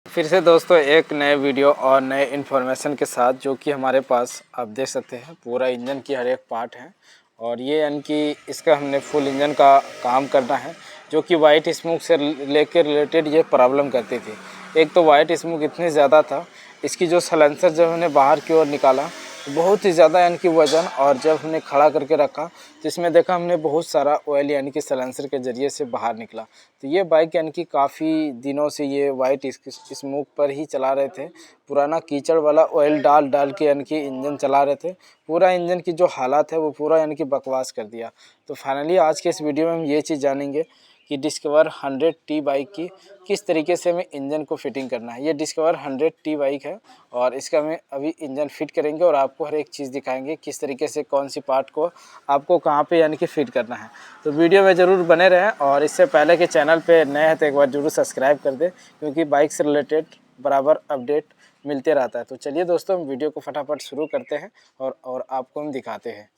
फिर से दोस्तों एक नए वीडियो और नए इन्फॉर्मेशन के साथ, जो कि हमारे पास आप देख सकते हैं पूरा इंजन की हर एक पार्ट है। और ये यानी कि इसका हमने फुल इंजन का काम करना है, जो कि वाइट स्मोक से लेकर रिलेटेड ये प्रॉब्लम करती थी। एक तो वाइट स्मोक इतनी ज़्यादा था, इसकी जो सलेंसर जब हमने बाहर की ओर निकाला तो बहुत ही ज़्यादा यानी कि वज़न, और जब हमने खड़ा करके रखा तो इसमें देखा हमने बहुत सारा ऑयल यानी कि सलेंसर के ज़रिए से बाहर निकला। तो ये बाइक यानी कि काफ़ी दिनों से ये वाइट स्मोक पर ही चला रहे थे। पुराना कीचड़ वाला ऑयल डाल के यानी कि इंजन चला रहे थे। पूरा इंजन की जो हालत है वो पूरा यानी कि बकवास कर दिया। तो फाइनली आज के इस वीडियो में हम ये चीज़ जानेंगे कि डिस्कवर 100T बाइक की किस तरीके से हमें इंजन को फिटिंग करना है। ये डिस्कवर 100T बाइक है और इसका हमें अभी इंजन फिट करेंगे और आपको हर एक चीज़ दिखाएंगे किस तरीके से कौन सी पार्ट को आपको कहाँ पे यानी कि फिट करना है। तो वीडियो में ज़रूर बने रहें, और इससे पहले के चैनल पे नए हैं तो एक बार ज़रूर सब्सक्राइब कर दें, क्योंकि बाइक से रिलेटेड बराबर अपडेट मिलते रहता है। तो चलिए दोस्तों, हम वीडियो को फटाफट शुरू करते हैं और आपको हम दिखाते हैं।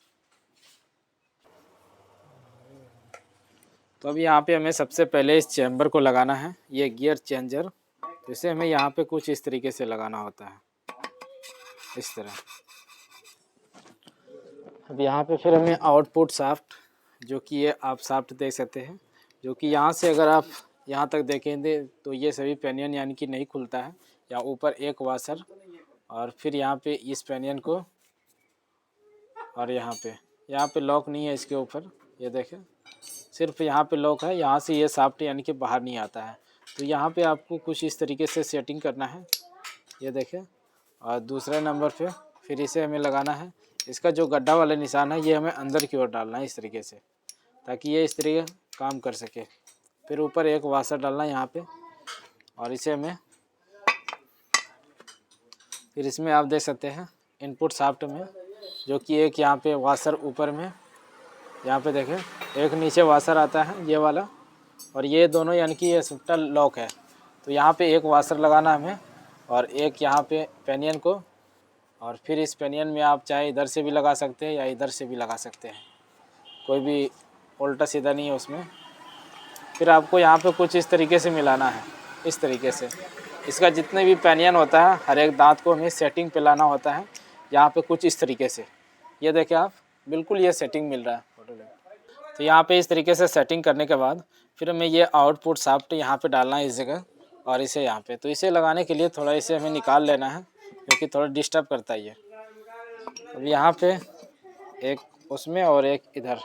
तो अभी यहाँ पे हमें सबसे पहले इस चैम्बर को लगाना है, ये गियर चेंजर। तो इसे हमें यहाँ पे कुछ इस तरीके से लगाना होता है, इस तरह। अब यहाँ पे फिर हमें आउटपुट शाफ्ट, जो कि ये आप शाफ्ट देख सकते हैं, जो कि यहाँ से अगर आप यहाँ तक देखेंगे तो ये सभी पेनियन यानी कि नहीं खुलता है। या ऊपर एक वाशर, और फिर यहाँ पे इस पेनियन को, और यहाँ पे लॉक नहीं है इसके ऊपर, ये देखें सिर्फ यहाँ पे लॉक है। यहाँ से ये शाफ्ट यानी कि बाहर नहीं आता है। तो यहाँ पे आपको कुछ इस तरीके से सेटिंग करना है, ये देखें। और दूसरे नंबर पे फिर इसे हमें लगाना है, इसका जो गड्ढा वाला निशान है ये हमें अंदर की ओर डालना है इस तरीके से, ताकि ये इस तरीके काम कर सके। फिर ऊपर एक वाशर डालना है यहाँ पे, और इसे हमें फिर इसमें आप देख सकते हैं इनपुट शाफ्ट में, जो कि एक यहाँ पे वाशर ऊपर में, यहाँ पे देखें एक नीचे वाशर आता है ये वाला, और ये दोनों यानी कि ये शिफ्टर लॉक है। तो यहाँ पे एक वाशर लगाना हमें, और एक यहाँ पे पेनियन को, और फिर इस पेनियन में आप चाहे इधर से भी लगा सकते हैं या इधर से भी लगा सकते हैं, कोई भी उल्टा सीधा नहीं है उसमें। फिर आपको यहाँ पे कुछ इस तरीके से मिलाना है, इस तरीके से। इसका जितने भी पेनियन होता है हर एक दांत को हमें सेटिंग पे लाना होता है, यहाँ पे कुछ इस तरीके से। ये देखें आप, बिल्कुल ये सेटिंग मिल रहा है। तो यहाँ पे इस तरीके से सेटिंग करने के बाद फिर हमें ये आउटपुट शाफ्ट यहाँ पे डालना है इस जगह, और इसे यहाँ पे। तो इसे लगाने के लिए थोड़ा इसे हमें निकाल लेना है, क्योंकि थोड़ा डिस्टर्ब करता है ये। अब यहाँ पे एक उसमें और एक इधर,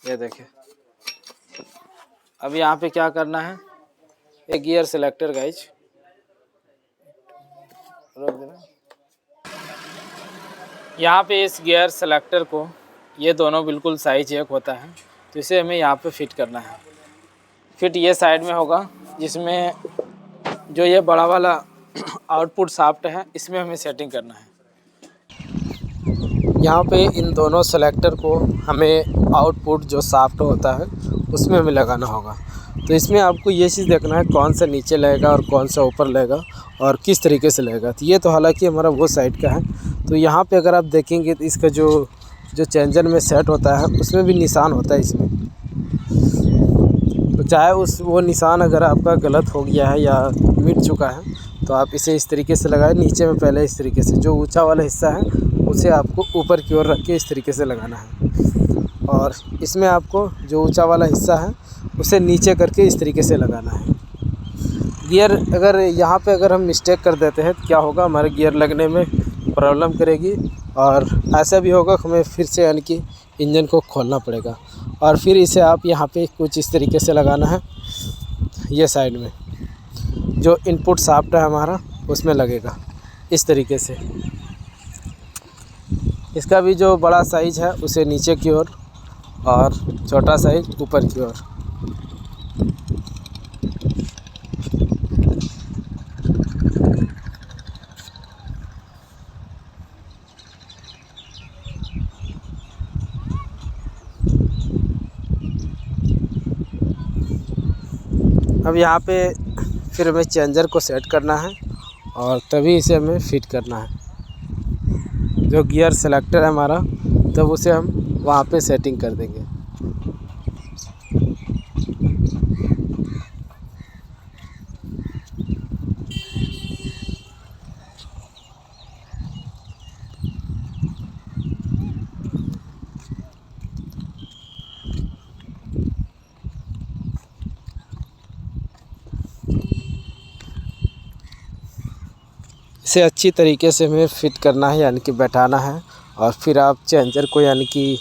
ये देखिए। अब यहाँ पे क्या करना है, एक गियर सिलेक्टर गाइज, रोक देना। यहाँ पे इस गियर सेलेक्टर को, ये दोनों बिल्कुल साइज एक होता है, तो इसे हमें यहाँ पे फिट करना है। फिट ये साइड में होगा, जिसमें जो ये बड़ा वाला आउटपुट शाफ्ट है इसमें हमें सेटिंग करना है। यहाँ पे इन दोनों सेलेक्टर को हमें आउटपुट जो शाफ्ट होता है उसमें हमें लगाना होगा। तो इसमें आपको ये चीज़ देखना है कौन सा नीचे लगेगा और कौन सा ऊपर लगेगा और किस तरीके से लगेगा। तो ये तो हालांकि हमारा वो साइड का है। तो यहाँ पे अगर आप देखेंगे तो इसका जो चेंजर में सेट होता है उसमें भी निशान होता है इसमें। तो चाहे वो निशान अगर आपका गलत हो गया है या मिट चुका है तो आप इसे इस तरीके से लगाएं। नीचे में पहले इस तरीके से जो ऊंचा वाला हिस्सा है उसे आपको ऊपर की ओर रख के इस तरीके से लगाना है, और इसमें आपको जो ऊंचा वाला हिस्सा है उसे नीचे करके इस तरीके से लगाना है। गियर अगर यहाँ पे अगर हम मिस्टेक कर देते हैं तो क्या होगा, हमारे गियर लगने में प्रॉब्लम करेगी, और ऐसा भी होगा कि हमें फिर से यानी कि इंजन को खोलना पड़ेगा। और फिर इसे आप यहाँ पे कुछ इस तरीके से लगाना है, ये साइड में जो इनपुट शाफ्ट है हमारा उसमें लगेगा इस तरीके से। इसका भी जो बड़ा साइज है उसे नीचे की ओर और छोटा साइज ऊपर की ओर। अब यहाँ पे फिर हमें चेंजर को सेट करना है और तभी इसे हमें फिट करना है। जो गियर सेलेक्टर है हमारा, तब उसे हम वहाँ पे सेटिंग कर देंगे। इसे अच्छी तरीके से हमें फिट करना है, यानी कि बैठाना है। और फिर आप चेंजर को, यानी कि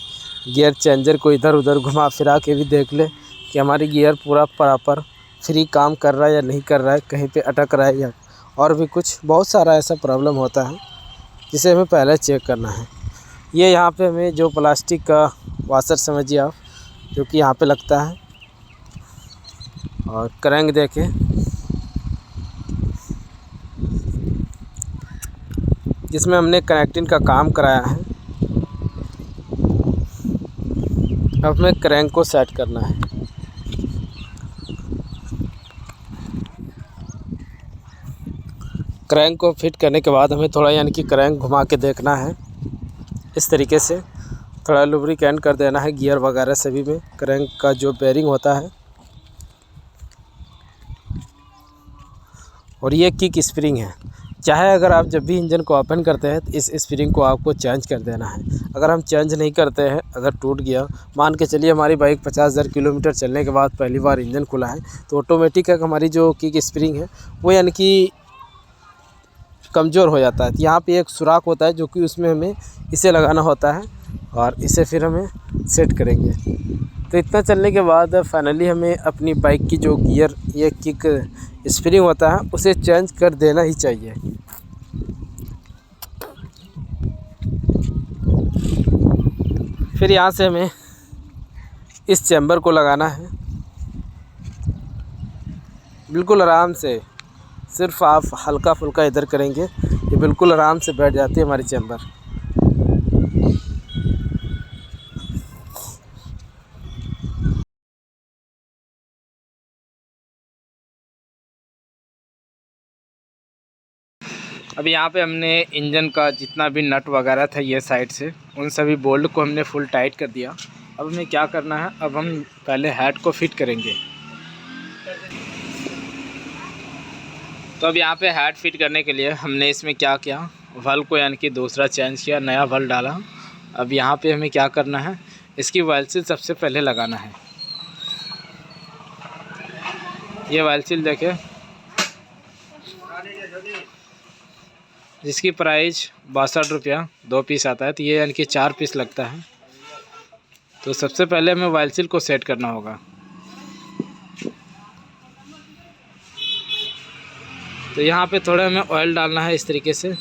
गियर चेंजर को इधर उधर घुमा फिरा के भी देख ले कि हमारी गियर पूरा प्रॉपर फ्री काम कर रहा है या नहीं कर रहा है, कहीं पे अटक रहा है या और भी कुछ बहुत सारा ऐसा प्रॉब्लम होता है जिसे हमें पहले चेक करना है। ये यहाँ पे हमें जो प्लास्टिक का वाशर समझिए आप, जो कि यहाँ पे लगता है। और क्रैंक देखें, जिसमें हमने कनेक्टिंग का काम कराया है। अब हमें क्रैंक को सेट करना है। क्रैंक को फिट करने के बाद हमें थोड़ा, यानी कि क्रैंक घुमा के देखना है इस तरीके से। थोड़ा लुब्रिकेंट कर देना है गियर वगैरह सभी में, क्रैंक का जो बेयरिंग होता है। और ये किक स्प्रिंग है, चाहे अगर आप जब भी इंजन को ओपन करते हैं तो इस स्प्रिंग को आपको चेंज कर देना है। अगर हम चेंज नहीं करते हैं, अगर टूट गया, मान के चलिए हमारी बाइक 50,000 किलोमीटर चलने के बाद पहली बार इंजन खुला है, तो ऑटोमेटिक हमारी जो किक स्प्रिंग है वो यानी कि कमज़ोर हो जाता है। तो यहाँ पे एक सुराख होता है जो कि उसमें हमें इसे लगाना होता है और इसे फिर हमें सेट करेंगे। तो इतना चलने के बाद फाइनली हमें अपनी बाइक की जो गियर, ये किक स्प्रिंग होता है, उसे चेंज कर देना ही चाहिए। फिर यहाँ से हमें इस चैम्बर को लगाना है, बिल्कुल आराम से। सिर्फ आप हल्का फुल्का इधर करेंगे, ये बिल्कुल आराम से बैठ जाती है हमारी चैम्बर। अब यहाँ पे हमने इंजन का जितना भी नट वगैरह था ये साइड से, उन सभी बोल्ट को हमने फुल टाइट कर दिया। अब हमें क्या करना है, अब हम पहले हेड को फिट करेंगे। तो अब यहाँ पे हेड फिट करने के लिए हमने इसमें क्या किया, वल को यानी कि दूसरा चेंज किया, नया वल डाला। अब यहाँ पे हमें क्या करना है, इसकी वाइल सील सबसे पहले लगाना है। ये वाइल सील देखें, जिसकी प्राइस 62 रुपया 2 पीस आता है, तो ये यानी कि 4 पीस लगता है। तो सबसे पहले हमें वाइल सील को सेट करना होगा। तो यहाँ पे थोड़ा हमें ऑयल डालना है इस तरीके से।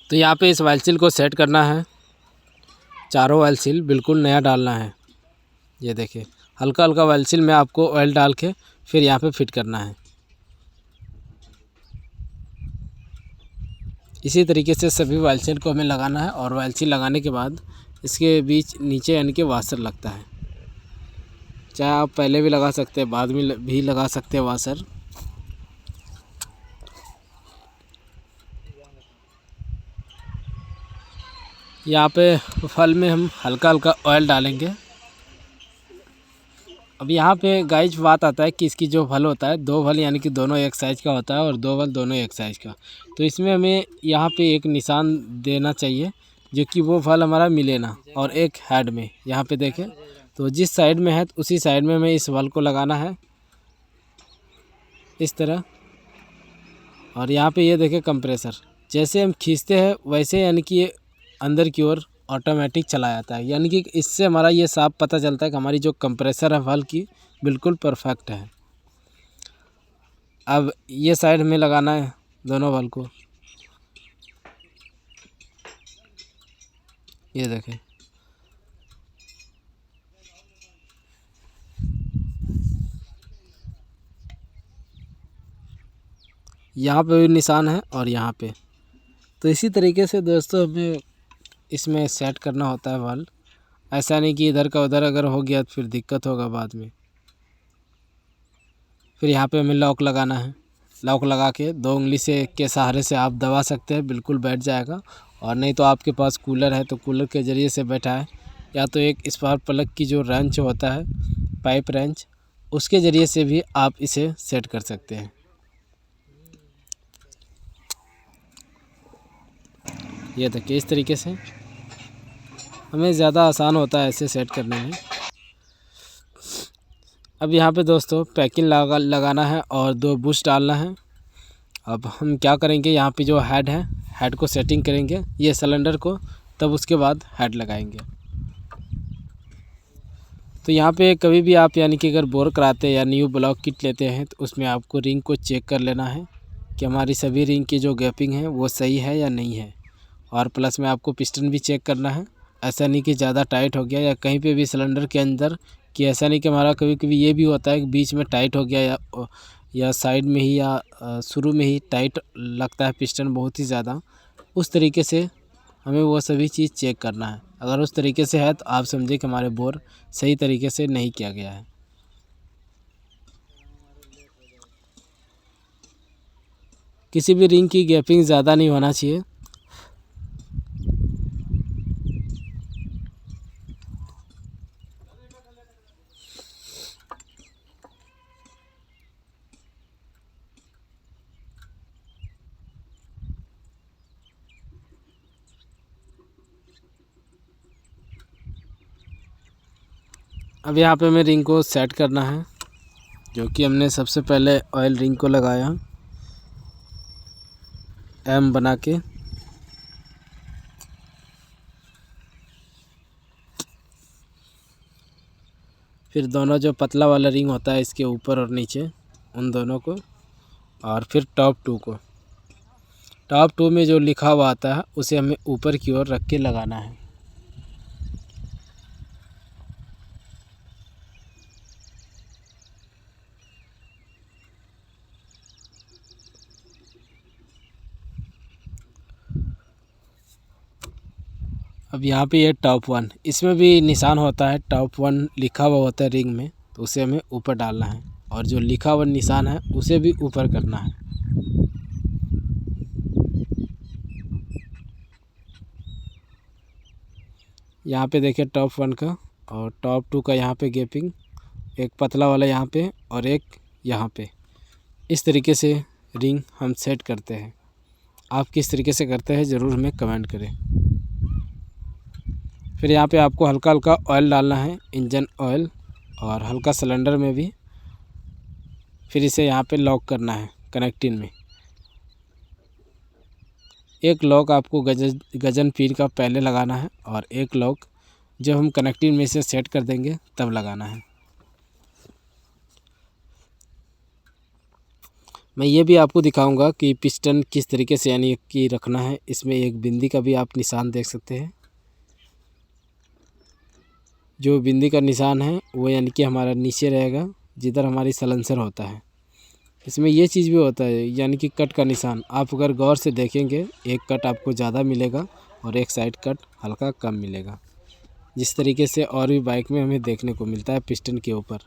तो यहाँ पे इस वाइल सील को सेट करना है, चारों वाइल सील बिल्कुल नया डालना है। ये देखिए, हल्का हल्का वाइल सील में आपको ऑयल डाल के फिर यहाँ पे फिट करना है। इसी तरीके से सभी वाइल सील को हमें लगाना है। और वाइल सील लगाने के बाद इसके बीच नीचे यानी कि वाशर लगता है, चाहे आप पहले भी लगा सकते हैं, बाद में भी लगा सकते हैं वाशर। यहाँ पे फल में हम हल्का हल्का ऑयल डालेंगे। अब यहाँ पे गाइज बात आता है कि इसकी जो फल होता है, 2 फल यानी कि दोनों एक साइज़ का होता है और 2 फल दोनों एक साइज़ का। तो इसमें हमें यहाँ पे एक निशान देना चाहिए जो कि वो फल हमारा मिले ना। और एक हेड में यहाँ पे देखें, तो जिस साइड में है उसी साइड में हमें इस फल को लगाना है इस तरह। और यहाँ पे ये देखें कंप्रेसर, जैसे हम खींचते हैं वैसे यानी कि ये अंदर की ओर ऑटोमेटिक चला जाता है। यानी कि इससे हमारा ये साफ पता चलता है कि हमारी जो कंप्रेसर है वॉल्व की बिल्कुल परफेक्ट है। अब ये साइड में लगाना है दोनों वॉल्व को, ये देखें। यहाँ पे भी निशान है और यहाँ पे। तो इसी तरीके से दोस्तों हमें इसमें सेट करना होता है वाल्व। ऐसा नहीं कि इधर का उधर अगर हो गया तो फिर दिक्कत होगा बाद में। फिर यहाँ पे हमें लॉक लगाना है, लॉक लगा के 2 उंगली से के सहारे से आप दबा सकते हैं, बिल्कुल बैठ जाएगा। और नहीं तो आपके पास कूलर है तो कूलर के ज़रिए से बैठाएं, या तो एक स्पार्क प्लग की जो रेंच होता है, पाइप रेंच, उसके ज़रिए से भी आप इसे सेट कर सकते हैं। ये देखिए, इस तरीके से हमें ज़्यादा आसान होता है ऐसे सेट करने में। अब यहाँ पे दोस्तों पैकिंग लगाना है और 2 बुश डालना है। अब हम क्या करेंगे, यहाँ पे जो हेड है, हेड को सेटिंग करेंगे ये सिलेंडर को, तब उसके बाद हेड लगाएंगे। तो यहाँ पे कभी भी आप यानी कि अगर बोर कराते हैं या न्यू ब्लॉक किट लेते हैं तो उसमें आपको रिंग को चेक कर लेना है कि हमारी सभी रिंग की जो गैपिंग है वो सही है या नहीं है। और प्लस में आपको पिस्टन भी चेक करना है, ऐसा नहीं कि ज़्यादा टाइट हो गया या कहीं पे भी सिलेंडर के अंदर, कि ऐसा नहीं कि हमारा कभी कभी ये भी होता है कि बीच में टाइट हो गया या साइड में ही या शुरू में ही टाइट लगता है पिस्टन बहुत ही ज़्यादा। उस तरीके से हमें वो सभी चीज़ चेक करना है। अगर उस तरीके से है तो आप समझिए कि हमारे बोर सही तरीके से नहीं किया गया है। किसी भी रिंग की गैपिंग ज़्यादा नहीं होना चाहिए। अब यहाँ पे हमें रिंग को सेट करना है, जो कि हमने सबसे पहले ऑयल रिंग को लगाया एम बना के। फिर दोनों जो पतला वाला रिंग होता है इसके ऊपर और नीचे, उन दोनों को, और फिर टॉप 2 को। टॉप 2 में जो लिखा हुआ आता है उसे हमें ऊपर की ओर रख के लगाना है। अब यहाँ पे ये टॉप 1, इसमें भी निशान होता है, टॉप 1 लिखा हुआ होता है रिंग में, तो उसे हमें ऊपर डालना है और जो लिखा हुआ निशान है उसे भी ऊपर करना है। यहाँ पे देखिए टॉप 1 का और टॉप 2 का यहाँ पे गैपिंग, एक पतला वाला यहाँ पे और एक यहाँ पे। इस तरीके से रिंग हम सेट करते हैं। आप किस तरीके से करते हैं ज़रूर हमें कमेंट करें। फिर यहाँ पे आपको हल्का हल्का ऑयल डालना है, इंजन ऑयल, और हल्का सिलेंडर में भी। फिर इसे यहाँ पे लॉक करना है कनेक्टिंग में। एक लॉक आपको गजन पीर का पहले लगाना है और एक लॉक जब हम कनेक्टिंग में से सेट कर देंगे तब लगाना है। मैं ये भी आपको दिखाऊंगा कि पिस्टन किस तरीके से यानी कि रखना है। इसमें एक बिंदी का भी आप निशान देख सकते हैं। जो बिंदी का निशान है वो यानी कि हमारा नीचे रहेगा जिधर हमारी सलेंसर होता है। इसमें ये चीज़ भी होता है यानी कि कट का निशान, आप अगर गौर से देखेंगे एक कट आपको ज़्यादा मिलेगा और एक साइड कट हल्का कम मिलेगा, जिस तरीके से और भी बाइक में हमें देखने को मिलता है पिस्टन के ऊपर।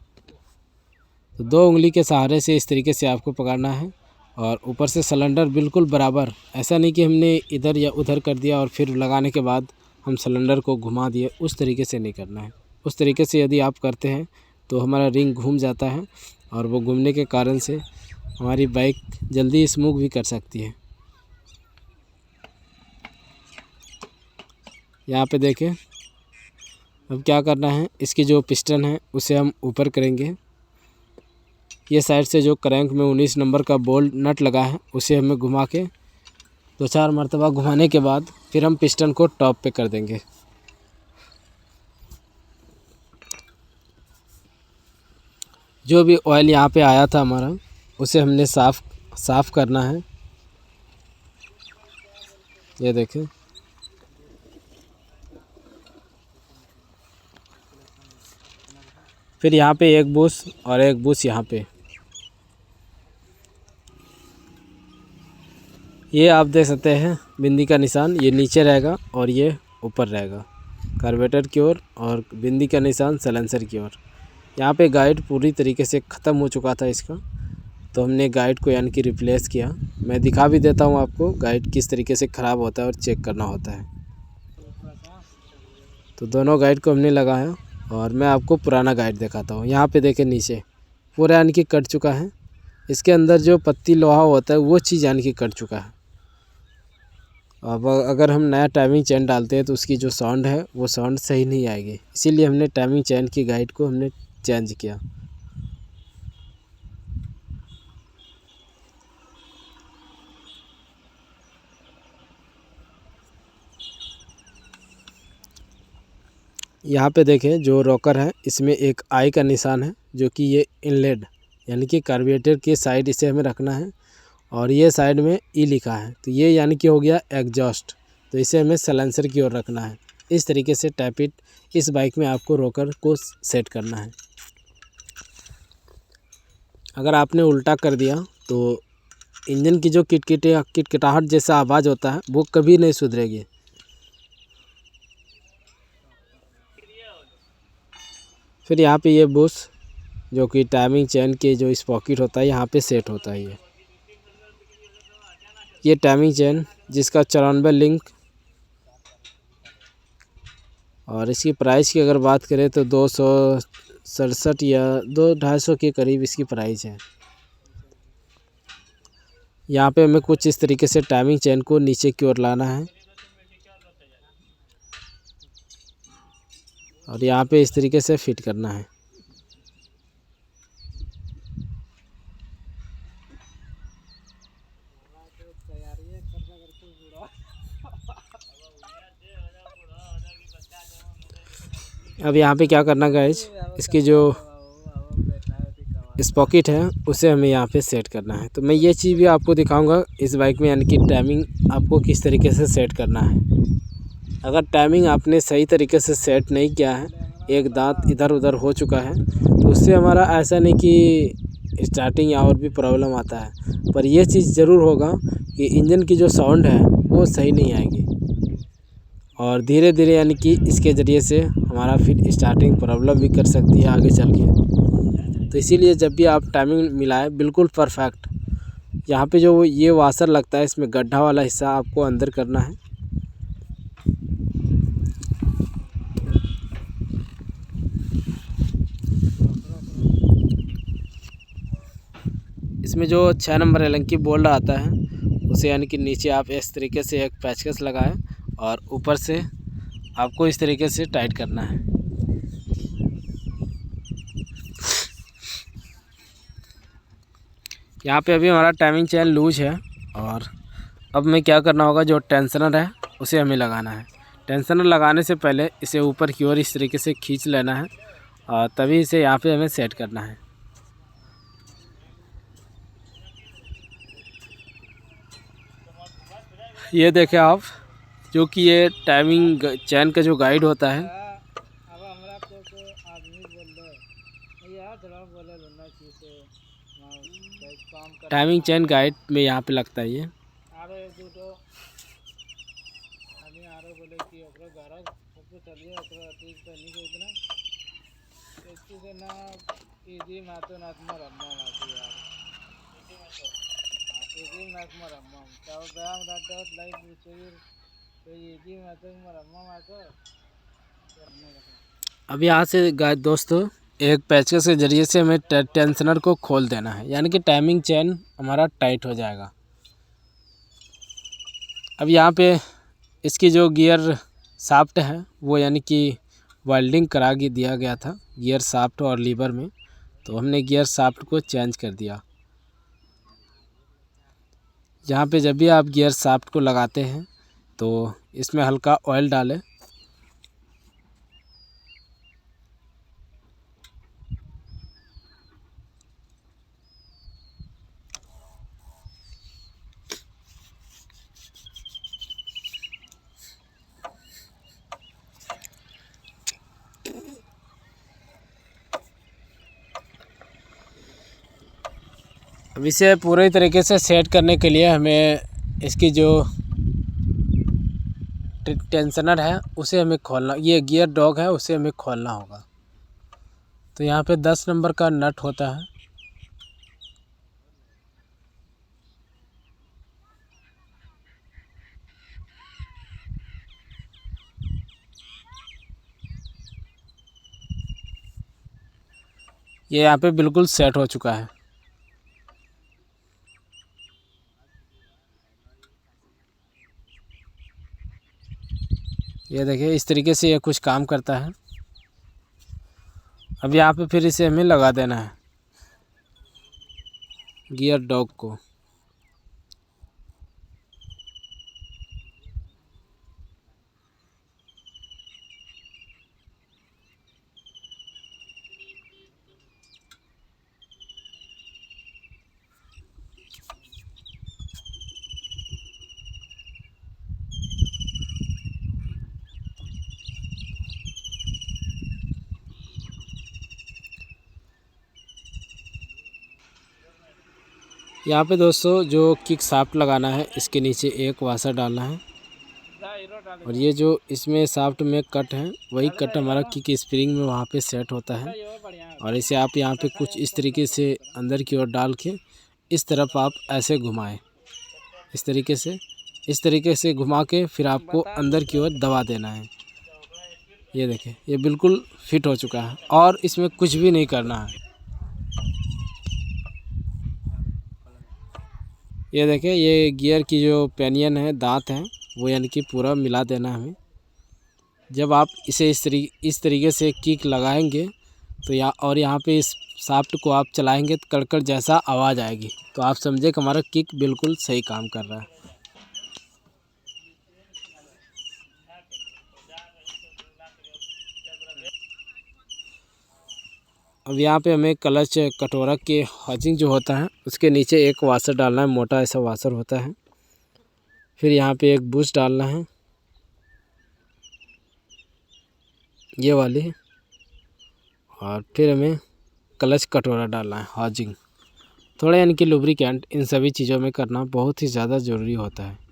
तो 2 उंगली के सहारे से इस तरीके से आपको पकड़ना है और ऊपर से सिलेंडर बिल्कुल बराबर, ऐसा नहीं कि हमने इधर या उधर कर दिया और फिर लगाने के बाद हम सिलेंडर को घुमा दिए, उस तरीके से नहीं करना है। उस तरीके से यदि आप करते हैं तो हमारा रिंग घूम जाता है और वो घूमने के कारण से हमारी बाइक जल्दी स्मूथ भी कर सकती है। यहाँ पे देखें, अब क्या करना है, इसकी जो पिस्टन है उसे हम ऊपर करेंगे। ये साइड से जो क्रैंक में 19 नंबर का बोल्ट नट लगा है उसे हमें घुमा के 2-4 मरतबा घुमाने के बाद फिर हम पिस्टन को टॉप पे कर देंगे। जो भी ऑयल यहाँ पे आया था हमारा उसे हमने साफ़ करना है। ये देखें, फिर यहाँ पे एक बुश और एक बुश यहाँ पे, ये आप देख सकते हैं बिंदी का निशान, ये नीचे रहेगा और ये ऊपर रहेगा कार्बोरेटर की ओर और बिंदी का निशान सलेंसर की ओर। यहाँ पे गाइड पूरी तरीके से ख़त्म हो चुका था इसका, तो हमने गाइड को यानी कि रिप्लेस किया। मैं दिखा भी देता हूँ आपको गाइड किस तरीके से ख़राब होता है और चेक करना होता है। तो दोनों गाइड को हमने लगाया और मैं आपको पुराना गाइड दिखाता हूँ। यहाँ पे देखें नीचे पूरा यानी कि कट चुका है, इसके अंदर जो पत्ती लोहा होता है वो चीज़ यानी कि कट चुका है। अब अगर हम नया टाइमिंग चेन डालते हैं तो उसकी जो साउंड है वो साउंड सही नहीं आएगी, इसीलिए हमने टाइमिंग चेन की गाइड को हमने चेंज किया। यहाँ पे देखें जो रॉकर है इसमें एक आई का निशान है, जो कि ये इनलेट यानी कि कार्बोरेटर के साइड इसे हमें रखना है, और ये साइड में ई लिखा है, तो ये यानी कि हो गया एग्जॉस्ट, तो इसे हमें साइलेंसर की ओर रखना है। इस तरीके से टैप इट इस बाइक में आपको रॉकर को सेट करना है। अगर आपने उल्टा कर दिया तो इंजन की जो किटकिटाहट जैसा आवाज़ होता है वो कभी नहीं सुधरेगी। फिर यहाँ पे ये बुश जो कि टाइमिंग चेन के जो स्पॉकेट होता है यहाँ पे सेट होता है। ये टाइमिंग चेन जिसका 94 लिंक, और इसकी प्राइस की अगर बात करें तो 267 या 200-250 के करीब इसकी प्राइस है। यहाँ पे हमें कुछ इस तरीके से टाइमिंग चेन को नीचे की ओर लाना है, और यहाँ पे इस तरीके से फिट करना है। अब यहाँ पे क्या करना गाइस, इसकी जो स्पॉकेट है उसे हमें यहाँ पे सेट करना है। तो मैं ये चीज़ भी आपको दिखाऊंगा इस बाइक में, यानी कि टाइमिंग आपको किस तरीके से सेट करना है। अगर टाइमिंग आपने सही तरीके से सेट नहीं किया है, एक दांत इधर उधर हो चुका है, तो उससे हमारा ऐसा नहीं कि स्टार्टिंग या और भी प्रॉब्लम आता है, पर यह चीज़ ज़रूर होगा कि इंजन की जो साउंड है वो सही नहीं आएगी, और धीरे धीरे यानी कि इसके ज़रिए से हमारा फिर स्टार्टिंग प्रॉब्लम भी कर सकती है आगे चल के। तो इसीलिए जब भी आप टाइमिंग मिलाएं बिल्कुल परफेक्ट। यहाँ पे जो ये वाशर लगता है इसमें गड्ढा वाला हिस्सा आपको अंदर करना है। इसमें जो 6 नंबर एलंकी बोल्ट आता है उसे यानी कि नीचे आप इस तरीके से एक पेचकस लगाएं, और ऊपर से आपको इस तरीके से टाइट करना है। यहाँ पे अभी हमारा टाइमिंग चेन लूज है, और अब में क्या करना होगा, जो टेंशनर है उसे हमें लगाना है। टेंशनर लगाने से पहले इसे ऊपर की ओर इस तरीके से खींच लेना है, और तभी इसे यहाँ पे हमें सेट करना है। ये देखें आप, जो कि ये टाइमिंग चैन का जो गाइड होता है, टाइमिंग चैन गाइड में यहाँ पे लगता है ये। अब यहाँ से दोस्तों एक पेचकस के ज़रिए से हमें टेंशनर को खोल देना है, यानी कि टाइमिंग चेन हमारा टाइट हो जाएगा। अब यहाँ पे इसकी जो गियर शाफ्ट है वो यानी कि वेल्डिंग करा के दिया गया था गियर शाफ्ट और लीवर में, तो हमने गियर शाफ्ट को चेंज कर दिया। यहाँ पे जब भी आप गियर शाफ्ट को लगाते हैं तो इसमें हल्का ऑयल डालें। अब इसे पूरे तरीके से सेट करने के लिए हमें इसकी जो टेंशनर है उसे हमें खोलना, ये गियर डॉग है उसे हमें खोलना होगा। तो यहाँ पे 10 नंबर का नट होता है, ये यहाँ पे बिल्कुल सेट हो चुका है। ये देखिए इस तरीके से ये कुछ काम करता है। अब यहाँ पे फिर इसे हमें लगा देना है गियर डॉग को। यहाँ पे दोस्तों जो किक शाफ्ट लगाना है, इसके नीचे एक वाशर डालना है और ये जो इसमें शाफ्ट में कट है वही कट हमारा किक स्प्रिंग में वहाँ पे सेट होता है। और इसे आप यहाँ पे कुछ इस तरीके से अंदर की ओर डाल के इस तरफ आप ऐसे घुमाएं, इस तरीके से घुमा के फिर आपको अंदर की ओर दबा देना है। ये देखिए ये बिल्कुल फिट हो चुका है और इसमें कुछ भी नहीं करना है। ये देखिए ये गियर की जो पेनियन है, दांत हैं, वो यानी कि पूरा मिला देना है हमें। जब आप इसे इस तरीके से किक लगाएंगे तो यहाँ पे इस शाफ्ट को आप चलाएंगे तो कड़कड़ जैसा आवाज़ आएगी, तो आप समझे कि हमारा किक बिल्कुल सही काम कर रहा है। अब यहाँ पे हमें क्लच कटोरा के हाउसिंग जो होता है उसके नीचे एक वाशर डालना है, मोटा ऐसा वाशर होता है। फिर यहाँ पे एक बुश डालना है, ये वाली, और फिर हमें क्लच कटोरा डालना है, हाउसिंग। थोड़ा यानी कि लुब्रिकेंट इन सभी चीज़ों में करना बहुत ही ज़्यादा ज़रूरी होता है।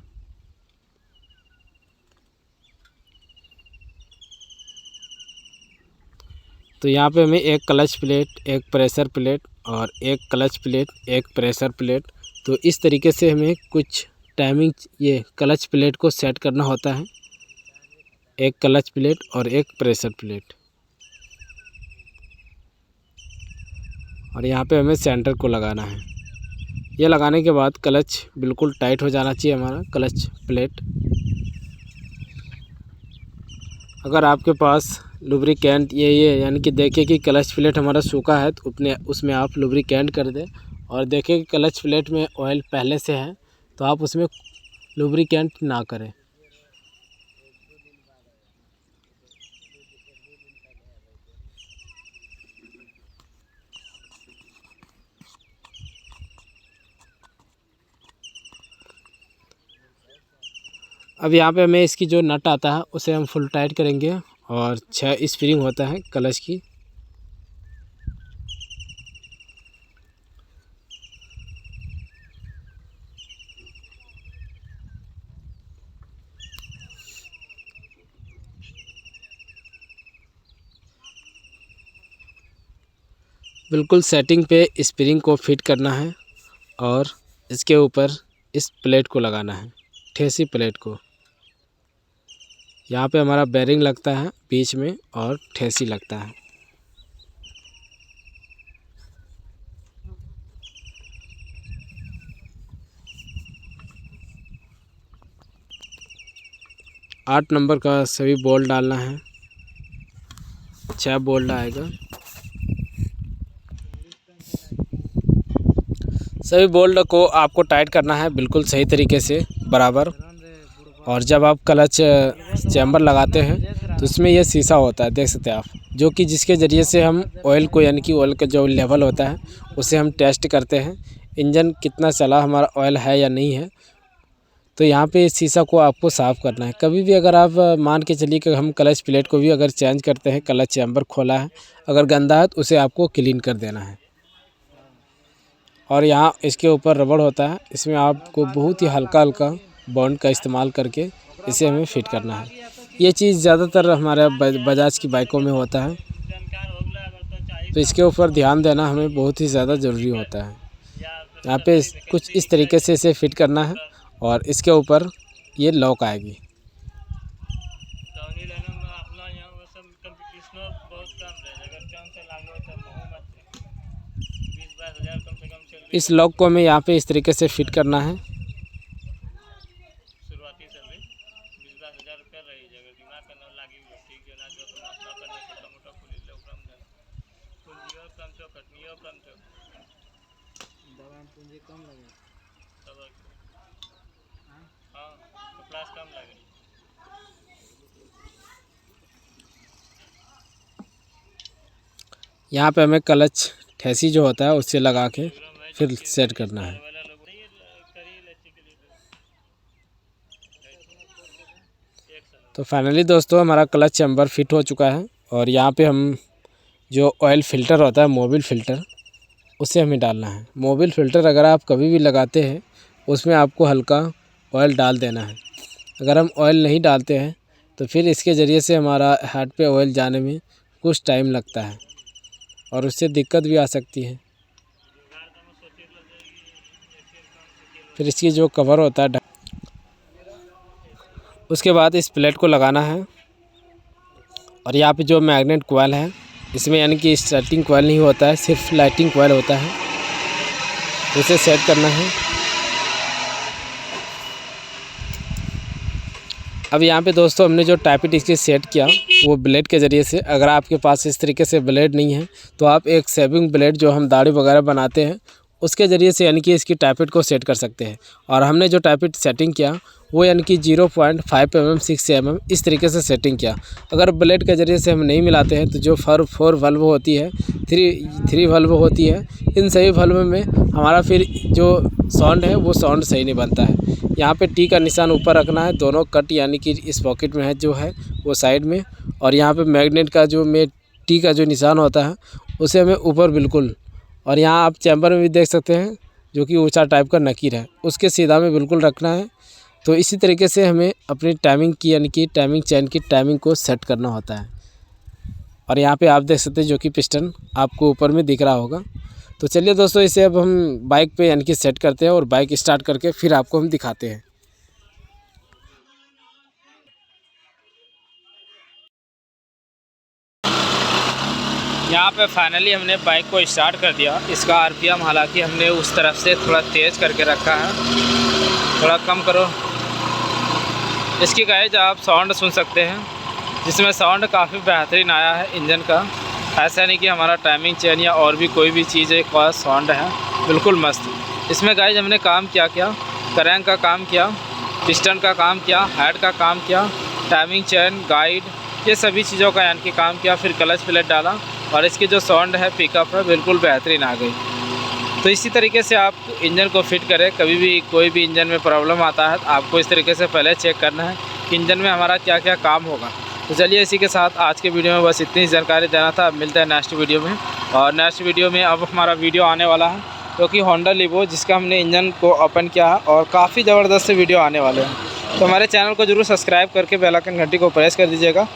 तो यहाँ पे हमें एक क्लच प्लेट, एक प्रेशर प्लेट और एक क्लच प्लेट, एक प्रेशर प्लेट, तो इस तरीके से हमें कुछ टाइमिंग ये क्लच प्लेट को सेट करना होता है। एक क्लच प्लेट और एक प्रेशर प्लेट, और यहाँ पे हमें सेंटर को लगाना है। ये लगाने के बाद क्लच बिल्कुल टाइट हो जाना चाहिए हमारा क्लच प्लेट। अगर आपके पास लुब्रिकेंट ये यानी कि देखिए कि क्लच प्लेट हमारा सूखा है तो उसमें आप लुब्रिकेंट कर दें, और देखें कि क्लच प्लेट में ऑयल पहले से है तो आप उसमें लुब्रिकेंट ना करें। अब यहाँ पे हमें इसकी जो नट आता है उसे हम फुल टाइट करेंगे, और 6 स्प्रिंग होता है क्लच की। बिल्कुल सेटिंग पे स्प्रिंग को फिट करना है और इसके ऊपर इस प्लेट को लगाना है, ठेसी प्लेट को। यहाँ पे हमारा बेरिंग लगता है बीच में और ठेसी लगता है। आठ नंबर का सभी बोल्ट डालना है, 6 बोल्ट आएगा। सभी बोल्ट को आपको टाइट करना है बिल्कुल सही तरीके से बराबर। और जब आप क्लच चैम्बर लगाते हैं तो उसमें ये शीशा होता है, देख सकते हैं आप, जो कि जिसके ज़रिए से हम ऑयल को यानी कि ऑयल का जो लेवल होता है उसे हम टेस्ट करते हैं, इंजन कितना चला, हमारा ऑयल है या नहीं है। तो यहाँ पे इस शीशा को आपको साफ़ करना है। कभी भी अगर आप मान के चलिए कि हम क्लच प्लेट को भी अगर चेंज करते हैं, क्लच चैम्बर खोला है, अगर गंदा है तो उसे आपको क्लीन कर देना है। और यहाँ इसके ऊपर रबड़ होता है, इसमें आपको बहुत ही हल्का बॉन्ड का इस्तेमाल करके इसे हमें फिट करना है। ये चीज़ ज़्यादातर हमारे बजाज की बाइकों में होता है, तो इसके ऊपर ध्यान देना हमें बहुत ही ज़्यादा ज़रूरी होता है। यहाँ पे कुछ इस तरीके से इसे फिट करना है और इसके ऊपर ये लॉक आएगी। इस लॉक को हमें यहाँ पे इस तरीके से फिट करना है। यहाँ पे हमें क्लच ठेसी जो होता है उससे लगा के फिर सेट करना है। तो फाइनली दोस्तों हमारा क्लच चैम्बर फिट हो चुका है, और यहाँ पे हम जो ऑयल फ़िल्टर होता है, मोबिल फ़िल्टर, उसे हमें डालना है। मोबिल फ़िल्टर अगर आप कभी भी लगाते हैं उसमें आपको हल्का ऑयल डाल देना है। अगर हम ऑयल नहीं डालते हैं तो फिर इसके ज़रिए से हमारा हेड पे ऑयल जाने में कुछ टाइम लगता है और उससे दिक्कत भी आ सकती है। फिर इसकी जो कवर होता है उसके बाद इस प्लेट को लगाना है और यहाँ पे जो मैग्नेट कॉइल है इसमें यानी कि स्टार्टिंग कॉइल नहीं होता है, सिर्फ लाइटिंग कॉइल होता है, उसे सेट करना है। अब यहाँ पे दोस्तों हमने जो टाइपिट इसके सेट किया वो ब्लेड के ज़रिए से। अगर आपके पास इस तरीके से ब्लेड नहीं है तो आप एक सेविंग ब्लेड जो हम दाढ़ी वगैरह बनाते हैं उसके ज़रिए से यानी कि इसकी टाइपिट को सेट कर सकते हैं। और हमने जो टाइपिट सेटिंग किया वो यानी कि 0.5 mm 6 mm इस तरीके से सेटिंग किया। अगर ब्लेड के ज़रिए से हम नहीं मिलाते हैं तो जो 4 वल्व होती है, 3 वल्व होती है, इन सभी वल्व में हमारा फिर जो साउंड है वो साउंड सही नहीं बनता है। यहाँ पे टी का निशान ऊपर रखना है, दोनों कट यानी कि इस पॉकेट में है जो है वो साइड में, और यहाँ पे मैग्नेट का जो टी का जो निशान होता है उसे हमें ऊपर बिल्कुल, और यहाँ आप चैम्बर में भी देख सकते हैं जो कि ऊंचा टाइप का नकीर है उसके सीधा में बिल्कुल रखना है। तो इसी तरीके से हमें अपनी टाइमिंग की यानी कि टाइमिंग चैन की टाइमिंग को सेट करना होता है। और यहाँ पे आप देख सकते हैं जो कि पिस्टन आपको ऊपर में दिख रहा होगा। तो चलिए दोस्तों इसे अब हम बाइक पे यानी कि सेट करते हैं और बाइक स्टार्ट करके फिर आपको हम दिखाते हैं। यहाँ पे फाइनली हमने बाइक को स्टार्ट कर दिया। इसका आरपीएम हालांकि हमने उस तरफ से थोड़ा तेज़ करके रखा है, थोड़ा कम करो। इसकी गाइस आप साउंड सुन सकते हैं जिसमें साउंड काफ़ी बेहतरीन आया है इंजन का। ऐसा नहीं कि हमारा टाइमिंग चेन या और भी कोई भी चीज़ एक और साउंड है, बिल्कुल मस्त। इसमें गाइस हमने काम क्या किया, क्रैंक का काम किया, पिस्टन का काम किया, हेड का काम किया, टाइमिंग चेन, गाइड, ये सभी चीज़ों का यानी कि काम किया। फिर क्लच प्लेट डाला और इसकी जो साउंड है, पिकअप है, बिल्कुल बेहतरीन आ गई। तो इसी तरीके से आप इंजन को फिट करें। कभी भी कोई भी इंजन में प्रॉब्लम आता है तो आपको इस तरीके से पहले चेक करना है कि इंजन में हमारा क्या क्या काम होगा। तो चलिए इसी के साथ आज के वीडियो में बस इतनी जानकारी देना था। अब मिलता है नेक्स्ट वीडियो में। और नेक्स्ट वीडियो में अब हमारा वीडियो आने वाला है जो कि होंडा लिवो, जिसका हमने इंजन को ओपन किया है और काफ़ी ज़बरदस्त वीडियो आने वाले हैं। तो हमारे चैनल को ज़रूर सब्सक्राइब करके बेल आइकन घंटी को प्रेस कर दीजिएगा